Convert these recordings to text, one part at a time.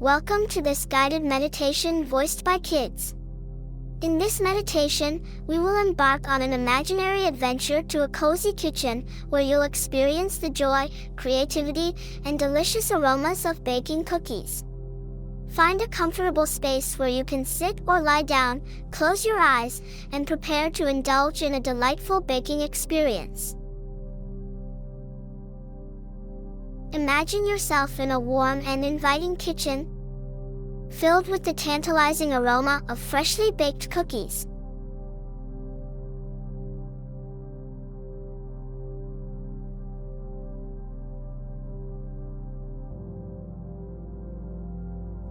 Welcome to this guided meditation voiced by kids. In this meditation, we will embark on an imaginary adventure to a cozy kitchen where you'll experience the joy, creativity, and delicious aromas of baking cookies. Find a comfortable space where you can sit or lie down, close your eyes, and prepare to indulge in a delightful baking experience. Imagine yourself in a warm and inviting kitchen, filled with the tantalizing aroma of freshly baked cookies.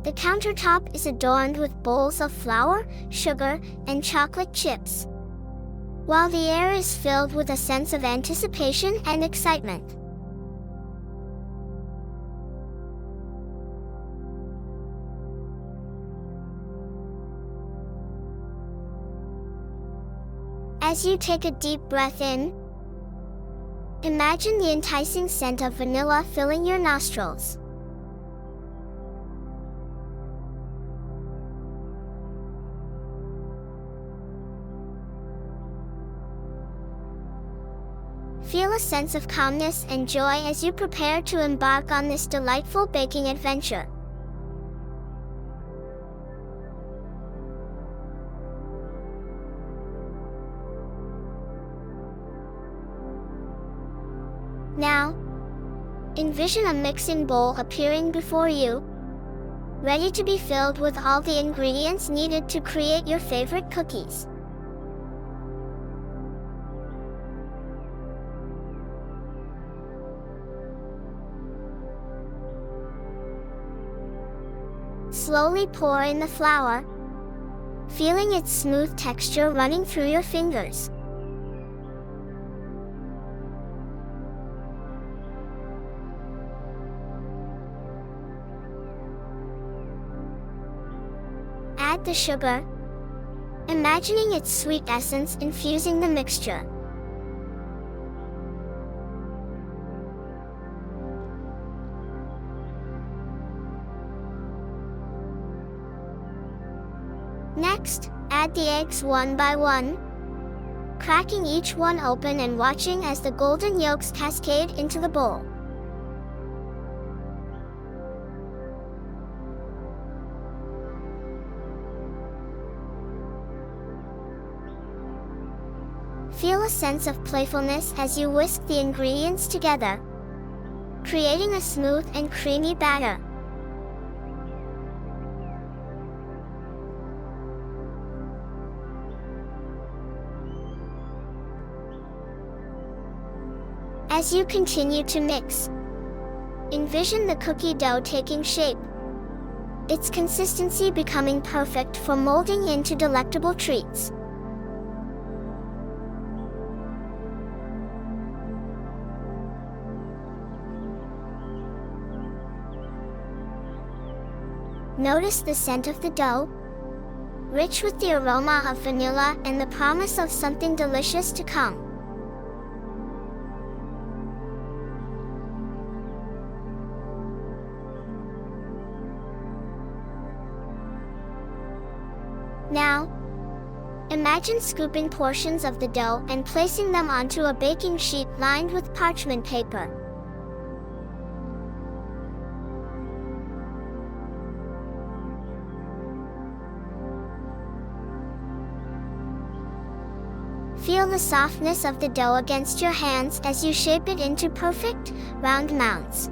The countertop is adorned with bowls of flour, sugar, and chocolate chips, while the air is filled with a sense of anticipation and excitement. As you take a deep breath in, imagine the enticing scent of vanilla filling your nostrils. Feel a sense of calmness and joy as you prepare to embark on this delightful baking adventure. Now, envision a mixing bowl appearing before you, ready to be filled with all the ingredients needed to create your favorite cookies. Slowly pour in the flour, feeling its smooth texture running through your fingers. Add the sugar, imagining its sweet essence infusing the mixture. Next, add the eggs one by one, cracking each one open and watching as the golden yolks cascade into the bowl. Feel a sense of playfulness as you whisk the ingredients together, creating a smooth and creamy batter. As you continue to mix, envision the cookie dough taking shape, its consistency becoming perfect for molding into delectable treats. Notice the scent of the dough, rich with the aroma of vanilla and the promise of something delicious to come. Now, imagine scooping portions of the dough and placing them onto a baking sheet lined with parchment paper. Feel the softness of the dough against your hands as you shape it into perfect, round mounds.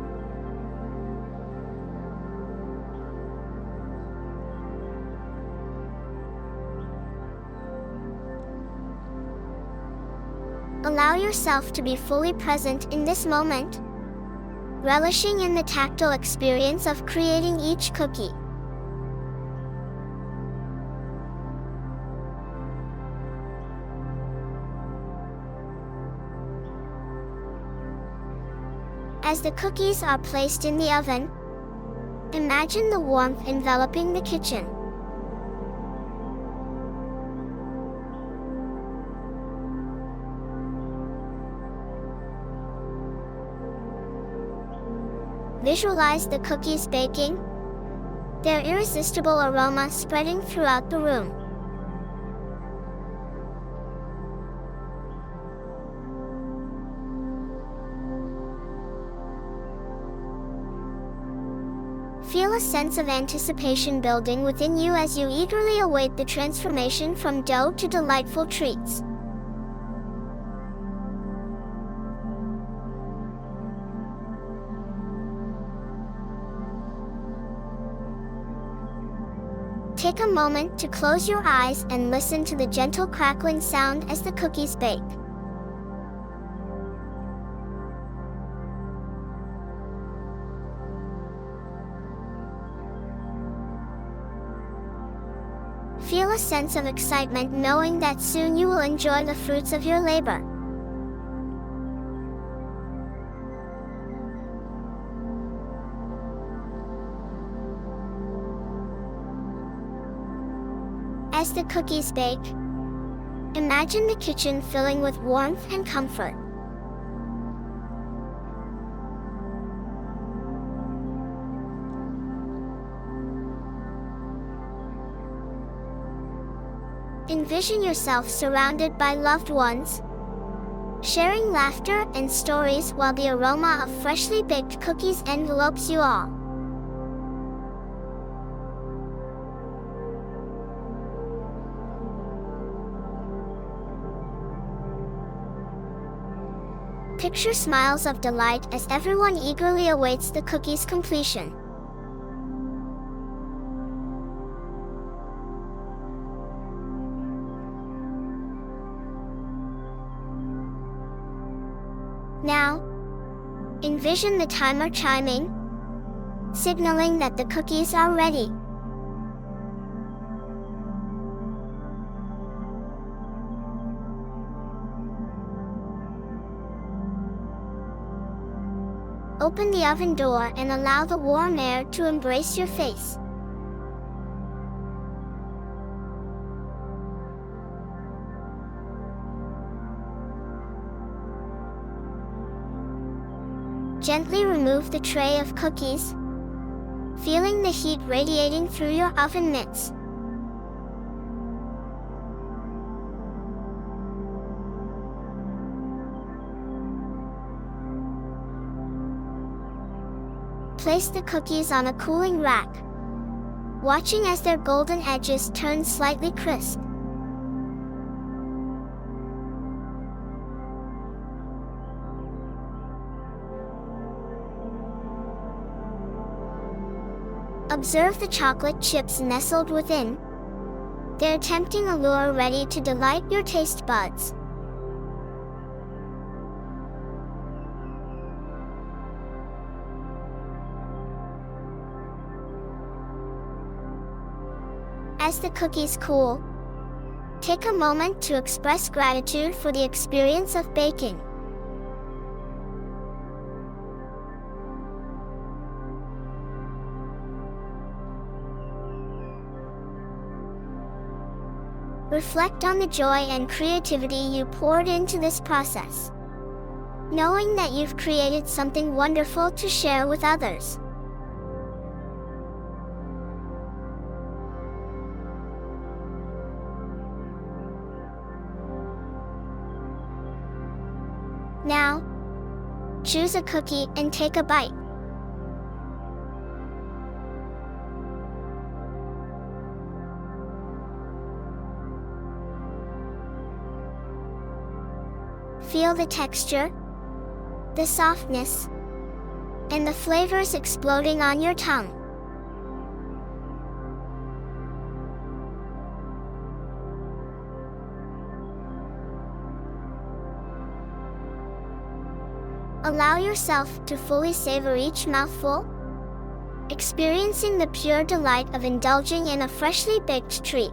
Allow yourself to be fully present in this moment, relishing in the tactile experience of creating each cookie. As the cookies are placed in the oven, imagine the warmth enveloping the kitchen. Visualize the cookies baking, their irresistible aroma spreading throughout the room. Feel a sense of anticipation building within you as you eagerly await the transformation from dough to delightful treats. Take a moment to close your eyes and listen to the gentle crackling sound as the cookies bake. Feel a sense of excitement knowing that soon you will enjoy the fruits of your labor. As the cookies bake, imagine the kitchen filling with warmth and comfort. Envision yourself surrounded by loved ones, sharing laughter and stories while the aroma of freshly baked cookies envelopes you all. Picture smiles of delight as everyone eagerly awaits the cookie's completion. Now, envision the timer chiming, signaling that the cookies are ready. Open the oven door and allow the warm air to embrace your face. Gently remove the tray of cookies, feeling the heat radiating through your oven mitts. Place the cookies on a cooling rack, watching as their golden edges turn slightly crisp. Observe the chocolate chips nestled within, their tempting allure ready to delight your taste buds. As the cookies cool, take a moment to express gratitude for the experience of baking. Reflect on the joy and creativity you poured into this process, knowing that you've created something wonderful to share with others. Now, choose a cookie and take a bite. Feel the texture, the softness, and the flavors exploding on your tongue. Allow yourself to fully savor each mouthful, experiencing the pure delight of indulging in a freshly baked treat.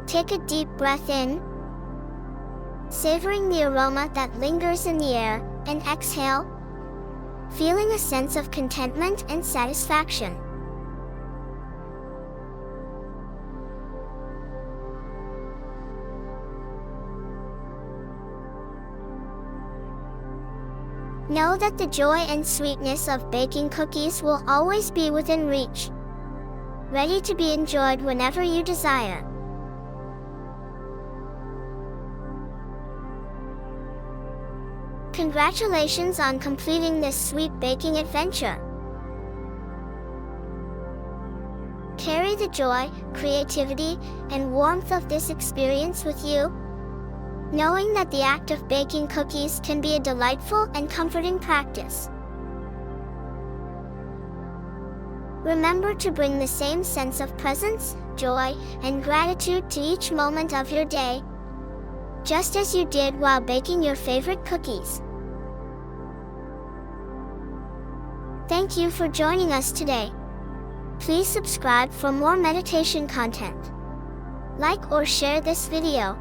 Take a deep breath in, savoring the aroma that lingers in the air, and exhale, feeling a sense of contentment and satisfaction. Know that the joy and sweetness of baking cookies will always be within reach, ready to be enjoyed whenever you desire. Congratulations on completing this sweet baking adventure. Carry the joy, creativity, and warmth of this experience with you, knowing that the act of baking cookies can be a delightful and comforting practice. Remember to bring the same sense of presence, joy, and gratitude to each moment of your day, just as you did while baking your favorite cookies. Thank you for joining us today. Please subscribe for more meditation content. Like or share this video.